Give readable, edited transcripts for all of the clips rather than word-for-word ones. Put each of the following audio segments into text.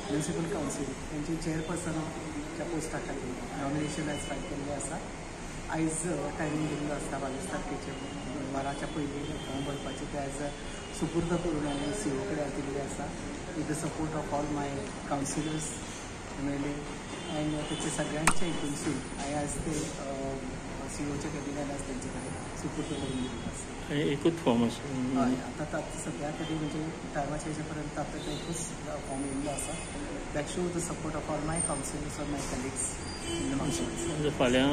Municipal council यांची चेअरपर्सनच्या पोस्टा खातीर nomination आयज फायल केल्लें आसा. आयज टायमींग दिल्लो आसता 22 तारखेचे वराच्या पयलीं फॉर्म भरपाचें तें आयज सुपूर्द करून हांवें CEO कडेन दिल्लें आसा with the support of all my councillors MLA and तेचे सगळ्यांचे हितूनसून हांवें आयज ते CEOच्या कॅबिनेट आयज तेंचे कडेन सुपूर्द करून दिल्लो आसा. एकूच फॉर्म आसा हय आतां सद्या तरी म्हणजे टायमाच्या हेजे पर्यंत आतां तो एकूच फॉर्म येयल्लो आसा. That show the support of all my councillors or my colleagues in the municipal. फाल्यां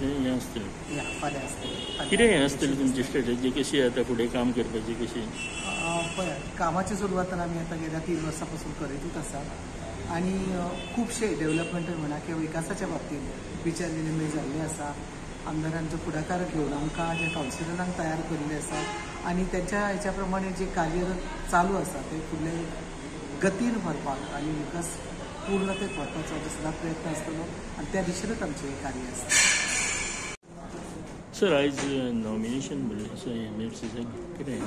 हें आसतलें या फाल्यां आसतलें. कितें हें आसतलें तुमची स्ट्रॅटजी कशी आतां फुडें काम करपाची कशी? पळय कामाची सुरवात आमी आतां गेल्या 3 वर्सां पासून करीतूच आसा आनी खुबशे डेव्हलपमेंट म्हणा किंवा विकासाच्या बाबतींत विचार विनिमय जाल्ले आसा. आमदारांचो फुडाकार घेवन आमकां जे कावन्सिलरांक तयार केल्ले आसा आनी तेंच्या हेच्या प्रमाणे जे कार्यरत चालू आसा ते फुडले गतीन व्हरपाक आनी विकास पूर्णतेक व्हरपाचो सदांच प्रयत्न आसतलो आनी त्या दिशेनूच आमचें हें कार्य आसता. सर आयज नॉमिनेशन भरलें आसा MFCचें कितें?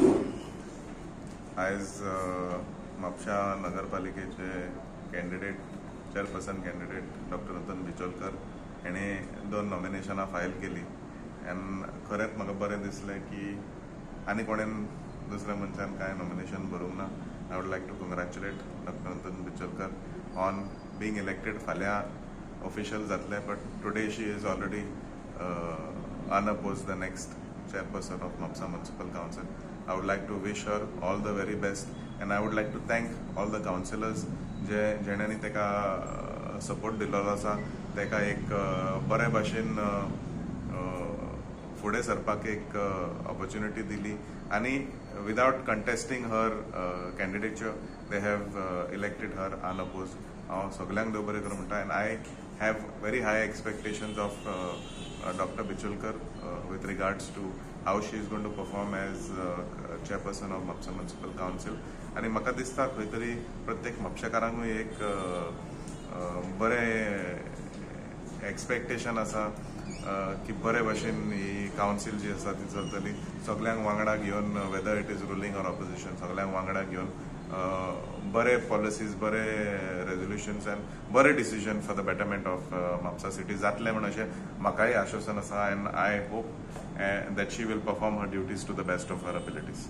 आयज म्हापशा नगरपालिकेचे candidate chairperson candidate doctor Ratan Bicholkar हेणे 2 नॉमिनेशनां फायल केली एन खरेंच म्हाका बरें दिसलें की आनी कोणेन दुसऱ्या मनशान कांय नॉमिनेशन बरोवंक ना. I would like to congratulate doctor Ratan Bicholkar on being elected. फाल्यां ऑफिशियल जातलें but today she is already unopposed the next chairperson of Mapsa Municipal Council. I would like to wish her all the very best and I would like to thank all the councillors जेण्यांनी तेका support दिल्लो आसा. तेका एक बरे भाशेन फुडें सरपाक एक ऑपॉर्च्युनिटी दिली आनी without contesting her कॅन्डिडेचर they have elected her unopposed. हांव सगळ्यांक देव बरें करूं म्हणटा end I have very high expectations of Dr. Bichulkar with regards to how she is going to perform as chairperson of Mapsa Municipal Council. आणि म्हाका दिसता खंय तरी प्रत्येक म्हापशेकारांकूय एक बरें एक्सपेक्टेशन आसा की बरे भशेन ही कावन्सील जी आसा ती चलतली. सगळ्यांक वांगडा घेवन whether it is ruling or opposition सगळ्यांक वांगडा घेवन बरे पॉलिसीज बरे रेजोल्युशन्स एंड बरे decisions for the betterment of Mapusa city जातले म्हणून अशें म्हाकाय आश्वासन आसा and I hope that she will perform her duties to the best of her abilities.